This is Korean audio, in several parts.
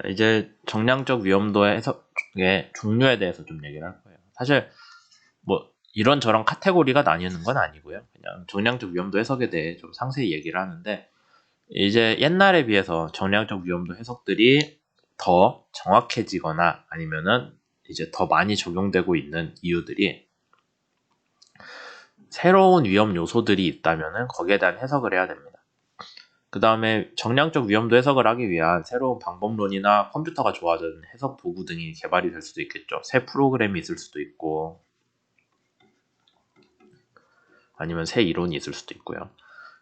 이제 정량적 위험도의 해석의 종류에 대해서 좀 얘기를 할 거예요. 사실 뭐 이런저런 카테고리가 나뉘는 건 아니고요. 그냥 정량적 위험도 해석에 대해 좀 상세히 얘기를 하는데, 이제 옛날에 비해서 정량적 위험도 해석들이 더 정확해지거나 아니면은 이제 더 많이 적용되고 있는 이유들이, 새로운 위험 요소들이 있다면은 거기에 대한 해석을 해야 됩니다. 그 다음에 정량적 위험도 해석을 하기 위한 새로운 방법론이나 컴퓨터가 좋아진 해석 도구 등이 개발이 될 수도 있겠죠. 새 프로그램이 있을 수도 있고, 아니면 새 이론이 있을 수도 있고요.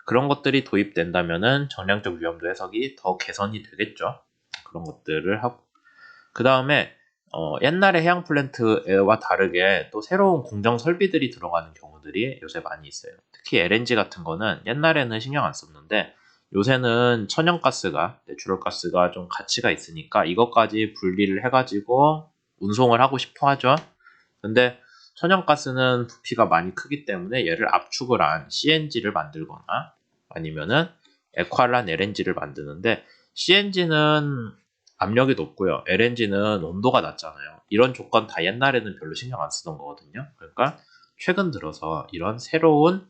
그런 것들이 도입된다면은 정량적 위험도 해석이 더 개선이 되겠죠. 그런 것들을 하고, 그 다음에 옛날의 해양 플랜트와 다르게 또 새로운 공정 설비들이 들어가는 경우들이 요새 많이 있어요. 특히 LNG 같은 거는 옛날에는 신경 안 썼는데 요새는 천연가스가, 내추럴가스가 좀 가치가 있으니까 이것까지 분리를 해가지고 운송을 하고 싶어 하죠. 근데 천연가스는 부피가 많이 크기 때문에 얘를 압축을 한 CNG를 만들거나 아니면은 액화를 LNG를 만드는데, CNG는 압력이 높고요. LNG는 온도가 낮잖아요. 이런 조건 다 옛날에는 별로 신경 안 쓰던 거거든요. 그러니까 최근 들어서 이런 새로운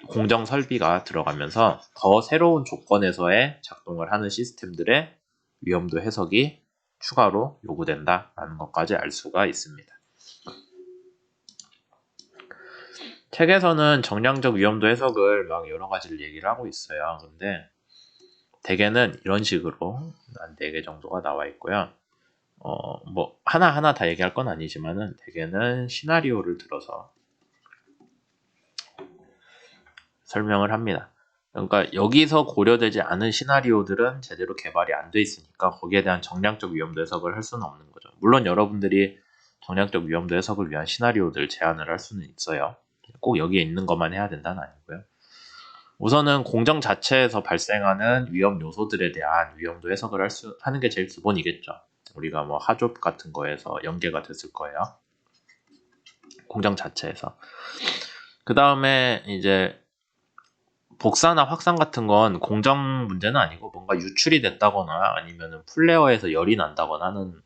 공정 설비가 들어가면서 더 새로운 조건에서의 작동을 하는 시스템들의 위험도 해석이 추가로 요구된다라는 것까지 알 수가 있습니다. 책에서는 정량적 위험도 해석을 막 여러 가지를 얘기를 하고 있어요. 근데 대개는 이런 식으로 한 4개 정도가 나와 있고요. 뭐 하나하나 다 얘기할 건 아니지만은 대개는 시나리오를 들어서 설명을 합니다. 그러니까 여기서 고려되지 않은 시나리오들은 제대로 개발이 안 돼 있으니까 거기에 대한 정량적 위험도 해석을 할 수는 없는 거죠. 물론 여러분들이 정량적 위험도 해석을 위한 시나리오들 제안을 할 수는 있어요. 꼭 여기에 있는 것만 해야 된다는 아니고요. 우선은 공정 자체에서 발생하는 위험 요소들에 대한 위험도 해석을 하는 게 제일 기본이겠죠. 우리가 뭐 하조업 같은 거에서 연계가 됐을 거예요. 공정 자체에서. 그 다음에 이제 복사나 확산 같은 건 공정 문제는 아니고 뭔가 유출이 됐다거나 아니면 플레어에서 열이 난다거나 하는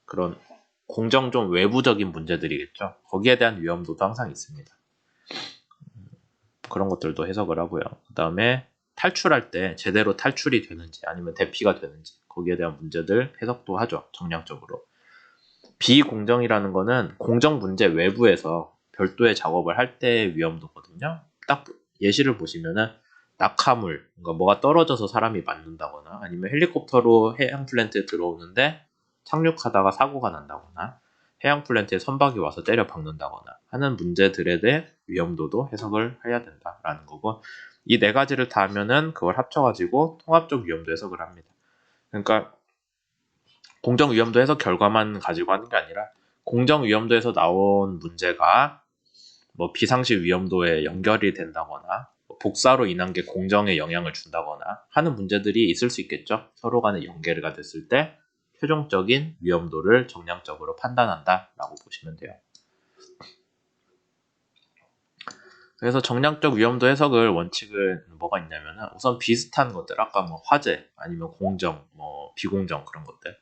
그런 공정 좀 외부적인 문제들이겠죠. 거기에 대한 위험도도 항상 있습니다. 그런 것들도 해석을 하고요. 그 다음에 탈출할 때 제대로 탈출이 되는지 아니면 대피가 되는지 거기에 대한 문제들 해석도 하죠. 정량적으로. 비공정이라는 거는 공정 문제 외부에서 별도의 작업을 할 때의 위험도거든요. 딱 예시를 보시면은 낙하물, 그러니까 뭐가 떨어져서 사람이 맞는다거나 아니면 헬리콥터로 해양 플랜트에 들어오는데 착륙하다가 사고가 난다거나 해양 플랜트에 선박이 와서 때려 박는다거나 하는 문제들에 대해 위험도도 해석을 해야 된다라는 거고, 이 4가지를 다 하면은 그걸 합쳐가지고 통합적 위험도 해석을 합니다. 그러니까 공정 위험도 해석 결과만 가지고 하는 게 아니라 공정 위험도에서 나온 문제가 뭐 비상시 위험도에 연결이 된다거나 복사로 인한 게 공정에 영향을 준다거나 하는 문제들이 있을 수 있겠죠. 서로 간의 연계가 됐을 때 최종적인 위험도를 정량적으로 판단한다라고 보시면 돼요. 그래서 정량적 위험도 해석을 원칙은 뭐가 있냐면은 우선 비슷한 것들, 아까 뭐 화재 아니면 공정, 뭐 비공정 그런 것들,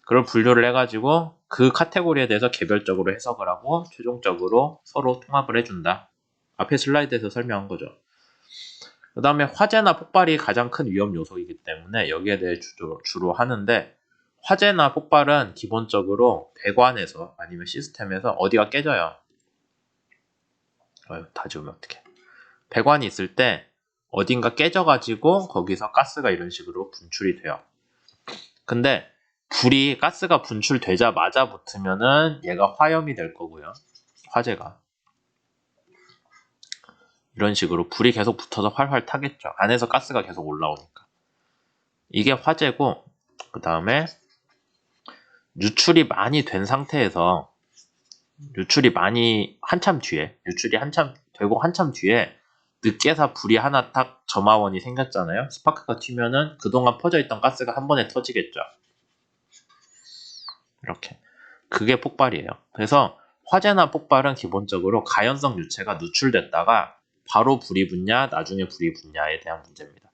그걸 분류를 해가지고 그 카테고리에 대해서 개별적으로 해석을 하고 최종적으로 서로 통합을 해준다. 앞에 슬라이드에서 설명한 거죠. 그 다음에 화재나 폭발이 가장 큰 위험 요소이기 때문에 여기에 대해 주로 하는데, 화재나 폭발은 기본적으로 배관에서 아니면 시스템에서 어디가 깨져요. 다 지우면 어떡해. 배관이 있을 때 어딘가 깨져가지고 거기서 가스가 이런 식으로 분출이 돼요. 근데 불이 가스가 분출되자마자 붙으면은 얘가 화염이 될 거고요. 화재가. 이런 식으로 불이 계속 붙어서 활활 타겠죠. 안에서 가스가 계속 올라오니까. 이게 화재고, 그 다음에 유출이 많이 된 상태에서 유출이 한참 되고 한참 뒤에 늦게서 불이 하나 딱 점화원이 생겼잖아요. 스파크가 튀면은 그동안 퍼져있던 가스가 한 번에 터지겠죠. 이렇게. 그게 폭발이에요. 그래서 화재나 폭발은 기본적으로 가연성 유체가 누출됐다가 바로 불이 붙냐 나중에 불이 붙냐에 대한 문제입니다.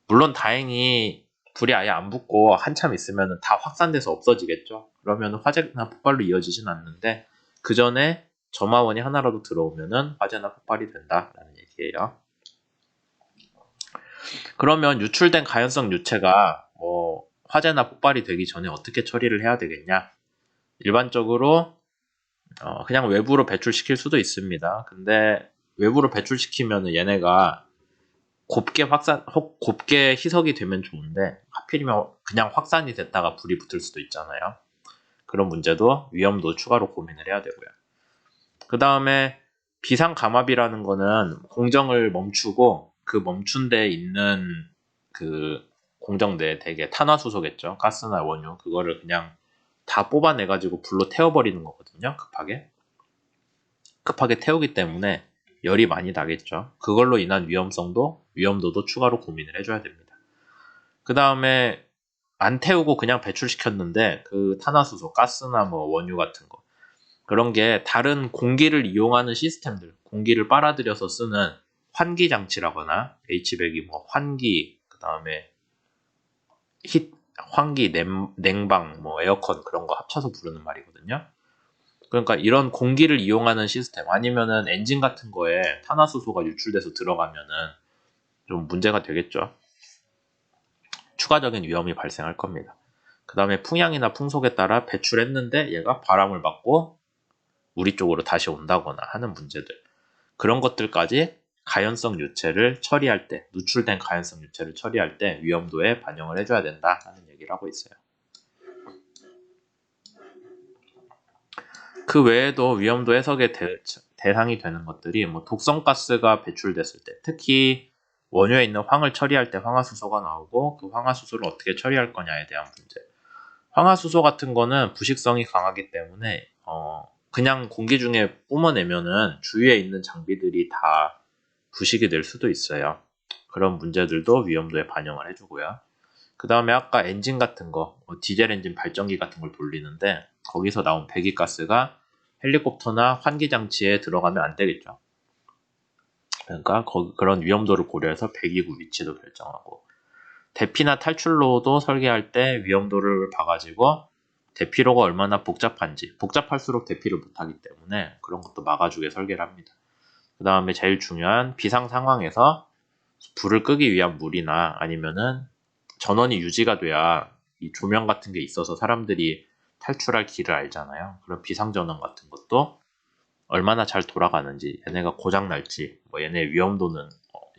물론 다행히 불이 아예 안 붙고 한참 있으면 다 확산돼서 없어지겠죠. 그러면 화재나 폭발로 이어지진 않는데 그 전에 점화원이 하나라도 들어오면은 화재나 폭발이 된다라는 얘기예요. 그러면 유출된 가연성 유체가 뭐 화재나 폭발이 되기 전에 어떻게 처리를 해야 되겠냐? 일반적으로 그냥 외부로 배출시킬 수도 있습니다. 근데 외부로 배출시키면 얘네가 곱게 희석이 되면 좋은데 하필이면 그냥 확산이 됐다가 불이 붙을 수도 있잖아요. 그런 문제도 위험도 추가로 고민을 해야 되고요. 그 다음에 비상감압이라는 거는 공정을 멈추고 그 멈춘 데에 있는 그 공정대에 되게 탄화수소겠죠. 가스나 원유 그거를 그냥 다 뽑아내가지고 불로 태워버리는 거거든요. 급하게 태우기 때문에 열이 많이 나겠죠. 그걸로 인한 위험도도 추가로 고민을 해줘야 됩니다. 그 다음에 안 태우고 그냥 배출시켰는데 그 탄화수소, 가스나 뭐 원유 같은 거 그런 게 다른 공기를 이용하는 시스템들, 공기를 빨아들여서 쓰는 환기 장치라거나 HVAC이 뭐 환기, 그 다음에 환기, 냉방, 뭐 에어컨 그런 거 합쳐서 부르는 말이거든요. 그러니까 이런 공기를 이용하는 시스템 아니면은 엔진 같은 거에 탄화수소가 유출돼서 들어가면은 좀 문제가 되겠죠. 추가적인 위험이 발생할 겁니다. 그 다음에 풍향이나 풍속에 따라 배출했는데 얘가 바람을 맞고 우리 쪽으로 다시 온다거나 하는 문제들. 그런 것들까지 가연성 유체를 처리할 때, 누출된 가연성 유체를 처리할 때 위험도에 반영을 해줘야 된다는 얘기를 하고 있어요. 그 외에도 위험도 해석의 대상이 되는 것들이 뭐 독성가스가 배출됐을 때, 특히 원유에 있는 황을 처리할 때 황화수소가 나오고 그 황화수소를 어떻게 처리할 거냐에 대한 문제. 황화수소 같은 거는 부식성이 강하기 때문에 그냥 공기 중에 뿜어내면은 주위에 있는 장비들이 다 부식이 될 수도 있어요. 그런 문제들도 위험도에 반영을 해주고요. 그 다음에 아까 엔진 같은 거, 디젤 엔진 발전기 같은 걸 돌리는데 거기서 나온 배기가스가 헬리콥터나 환기 장치에 들어가면 안 되겠죠. 그러니까 그런 위험도를 고려해서 배기구 위치도 결정하고 대피나 탈출로도 설계할 때 위험도를 봐가지고 대피로가 얼마나 복잡할수록 대피를 못하기 때문에 그런 것도 막아주게 설계를 합니다. 그 다음에 제일 중요한 비상 상황에서 불을 끄기 위한 물이나 아니면은 전원이 유지가 돼야 이 조명 같은 게 있어서 사람들이 탈출할 길을 알잖아요. 그런 비상전원 같은 것도 얼마나 잘 돌아가는지, 얘네가 고장 날지, 뭐 얘네 위험도는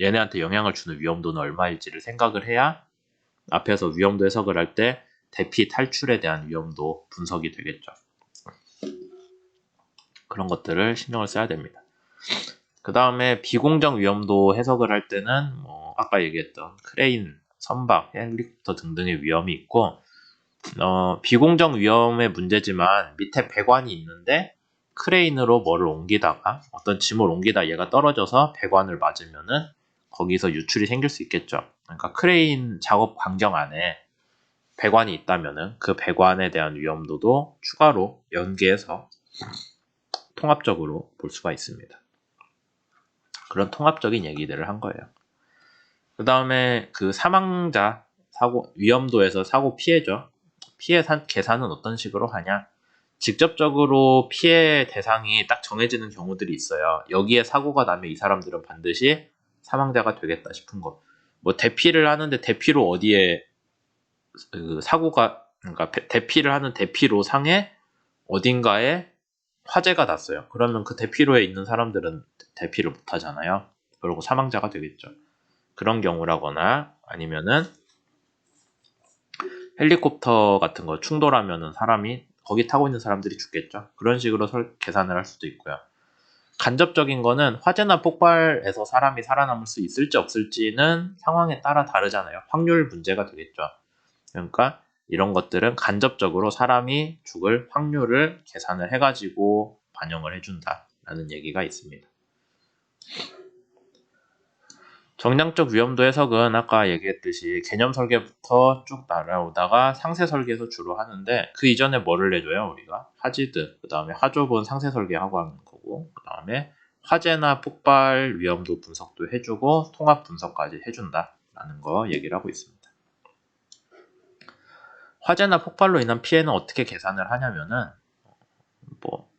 얘네한테 영향을 주는 위험도는 얼마일지를 생각을 해야 앞에서 위험도 해석을 할 때 대피 탈출에 대한 위험도 분석이 되겠죠. 그런 것들을 신경을 써야 됩니다. 그 다음에 비공정 위험도 해석을 할 때는 뭐 아까 얘기했던 크레인, 선박, 헬리콥터 등등의 위험이 있고 비공정 위험의 문제지만 밑에 배관이 있는데 크레인으로 뭐를 옮기다가 어떤 짐을 옮기다 얘가 떨어져서 배관을 맞으면은 거기서 유출이 생길 수 있겠죠. 그러니까 크레인 작업 광경 안에 배관이 있다면은 그 배관에 대한 위험도도 추가로 연계해서 통합적으로 볼 수가 있습니다. 그런 통합적인 얘기들을 한 거예요. 그 다음에 그 사망자 위험도에서 사고 피해죠. 피해 계산은 어떤 식으로 하냐? 직접적으로 피해 대상이 딱 정해지는 경우들이 있어요. 여기에 사고가 나면 이 사람들은 반드시 사망자가 되겠다 싶은 거. 뭐 대피를 하는데 대피로 어디에 그 사고가 그러니까 대피를 하는 대피로 상에 어딘가에 화재가 났어요. 그러면 그 대피로에 있는 사람들은 대피를 못 하잖아요. 그리고 사망자가 되겠죠. 그런 경우라거나 아니면은 헬리콥터 같은 거 충돌하면은 거기 타고 있는 사람들이 죽겠죠. 그런 식으로 계산을 할 수도 있고요. 간접적인 거는 화재나 폭발에서 사람이 살아남을 수 있을지 없을지는 상황에 따라 다르잖아요. 확률 문제가 되겠죠. 그러니까 이런 것들은 간접적으로 사람이 죽을 확률을 계산을 해가지고 반영을 해준다라는 얘기가 있습니다. 정량적 위험도 해석은 아까 얘기했듯이 개념 설계부터 쭉 날아오다가 상세 설계에서 주로 하는데 그 이전에 뭐를 해줘요 우리가? 하지드, 그 다음에 하조본 상세 설계하고 하는 거고 그 다음에 화재나 폭발 위험도 분석도 해주고 통합 분석까지 해준다라는 거 얘기를 하고 있습니다. 화재나 폭발로 인한 피해는 어떻게 계산을 하냐면은 뭐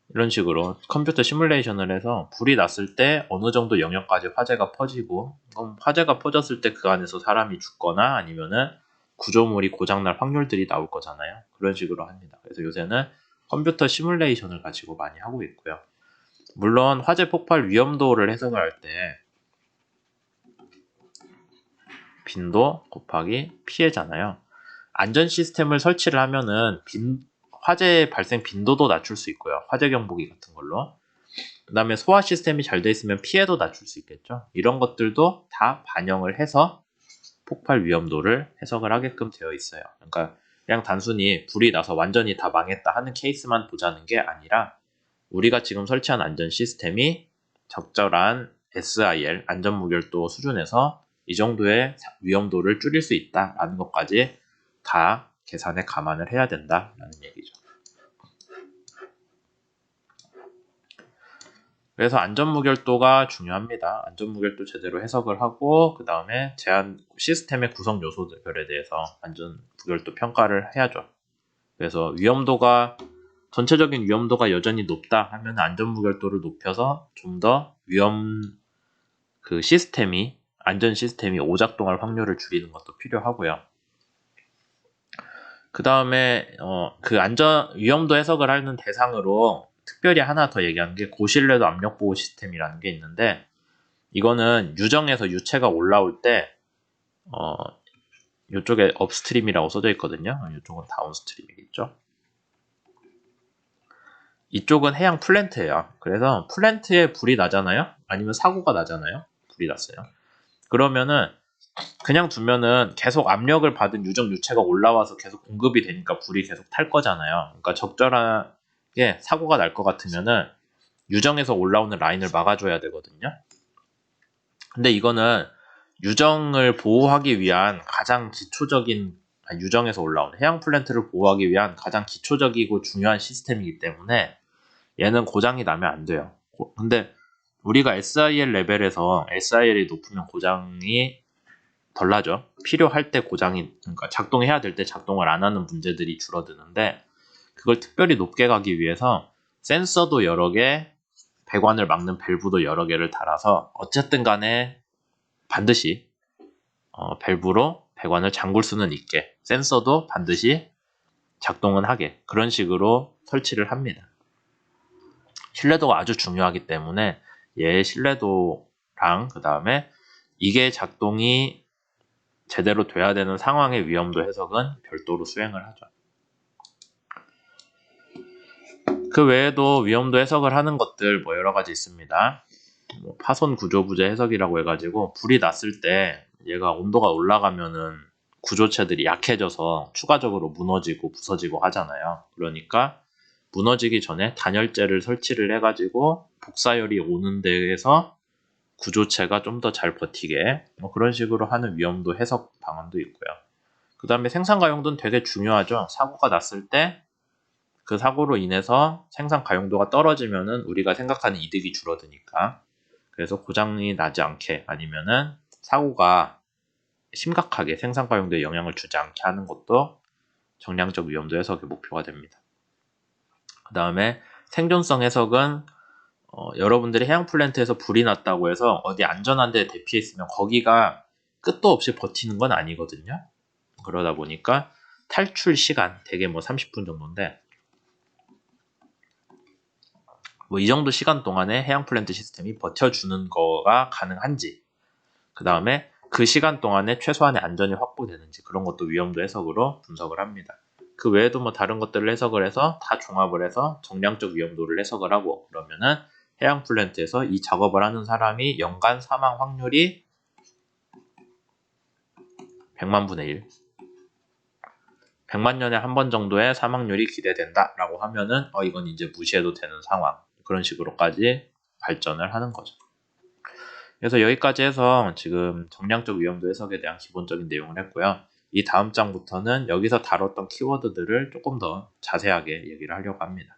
이런 식으로 컴퓨터 시뮬레이션을 해서 불이 났을 때 어느 정도 영역까지 화재가 퍼지고, 화재가 퍼졌을 때 그 안에서 사람이 죽거나 아니면은 구조물이 고장날 확률들이 나올 거잖아요. 그런 식으로 합니다. 그래서 요새는 컴퓨터 시뮬레이션을 가지고 많이 하고 있고요. 물론 화재 폭발 위험도를 해석을 할 때 빈도 곱하기 피해잖아요. 안전 시스템을 설치를 하면은 화재 발생 빈도도 낮출 수 있고요. 화재 경보기 같은 걸로. 그 다음에 소화 시스템이 잘 돼 있으면 피해도 낮출 수 있겠죠. 이런 것들도 다 반영을 해서 폭발 위험도를 해석을 하게끔 되어 있어요. 그러니까 그냥 단순히 불이 나서 완전히 다 망했다 하는 케이스만 보자는 게 아니라 우리가 지금 설치한 안전 시스템이 적절한 SIL, 안전무결도 수준에서 이 정도의 위험도를 줄일 수 있다라는 것까지 다 계산에 감안을 해야 된다라는 얘기죠. 그래서 안전무결도가 중요합니다. 안전무결도 제대로 해석을 하고 그 다음에 제한 시스템의 구성 요소들에 대해서 안전무결도 평가를 해야죠. 그래서 위험도가 전체적인 위험도가 여전히 높다 하면 안전무결도를 높여서 좀 더 안전 시스템이 오작동할 확률을 줄이는 것도 필요하고요. 그 다음에 그 위험도 해석을 하는 대상으로 특별히 하나 더 얘기하는 게 고신뢰도 압력보호 시스템이라는 게 있는데, 이거는 유정에서 유체가 올라올 때 이쪽에 업스트림이라고 써져 있거든요. 이쪽은 다운스트림이겠죠. 이쪽은 해양 플랜트예요. 그래서 플랜트에 불이 나잖아요. 아니면 사고가 나잖아요. 불이 났어요. 그러면은 그냥 두면은 계속 압력을 받은 유정 유체가 올라와서 계속 공급이 되니까 불이 계속 탈 거잖아요. 그러니까 적절하게 사고가 날 것 같으면은 유정에서 올라오는 라인을 막아줘야 되거든요. 근데 이거는 유정을 보호하기 위한 가장 기초적인, 유정에서 올라오는 해양 플랜트를 보호하기 위한 가장 기초적이고 중요한 시스템이기 때문에 얘는 고장이 나면 안 돼요. 근데 우리가 SIL 레벨에서 SIL이 높으면 고장이 덜 나죠. 필요할 때 그러니까 작동해야 될 때 작동을 안 하는 문제들이 줄어드는데, 그걸 특별히 높게 가기 위해서 센서도 여러 개, 배관을 막는 밸브도 여러 개를 달아서 어쨌든 간에 반드시 밸브로 배관을 잠글 수는 있게, 센서도 반드시 작동은 하게, 그런 식으로 설치를 합니다. 신뢰도가 아주 중요하기 때문에 얘의 신뢰도랑 그 다음에 이게 작동이 제대로 돼야 되는 상황의 위험도 해석은 별도로 수행을 하죠. 그 외에도 위험도 해석을 하는 것들 여러 가지 있습니다. 파손 구조 부재 해석이라고 해가지고 불이 났을 때 얘가 온도가 올라가면은 구조체들이 약해져서 추가적으로 무너지고 부서지고 하잖아요. 그러니까 무너지기 전에 단열재를 설치를 해가지고 복사열이 오는 데에서 구조체가 좀 더 잘 버티게, 그런 식으로 하는 위험도 해석 방안도 있고요. 그 다음에 생산 가용도는 되게 중요하죠. 사고가 났을 때 그 사고로 인해서 생산 가용도가 떨어지면은 우리가 생각하는 이득이 줄어드니까, 그래서 고장이 나지 않게 아니면은 사고가 심각하게 생산 가용도에 영향을 주지 않게 하는 것도 정량적 위험도 해석의 목표가 됩니다. 그 다음에 생존성 해석은 여러분들이 해양 플랜트에서 불이 났다고 해서 어디 안전한 데 대피해 있으면 거기가 끝도 없이 버티는 건 아니거든요. 그러다 보니까 탈출 시간 대개 30분 정도인데, 이 정도 시간 동안에 해양 플랜트 시스템이 버텨주는 거가 가능한지, 그 다음에 그 시간 동안에 최소한의 안전이 확보되는지, 그런 것도 위험도 해석으로 분석을 합니다. 그 외에도 다른 것들을 해석을 해서 다 종합을 해서 정량적 위험도를 해석을 하고, 그러면은 해양 플랜트에서 이 작업을 하는 사람이 연간 사망 확률이 100만 분의 1, 100만 년에 한 번 정도의 사망률이 기대된다라고 하면은 이건 이제 무시해도 되는 상황, 그런 식으로까지 발전을 하는 거죠. 그래서 여기까지 해서 지금 정량적 위험도 해석에 대한 기본적인 내용을 했고요. 이 다음 장부터는 여기서 다뤘던 키워드들을 조금 더 자세하게 얘기를 하려고 합니다.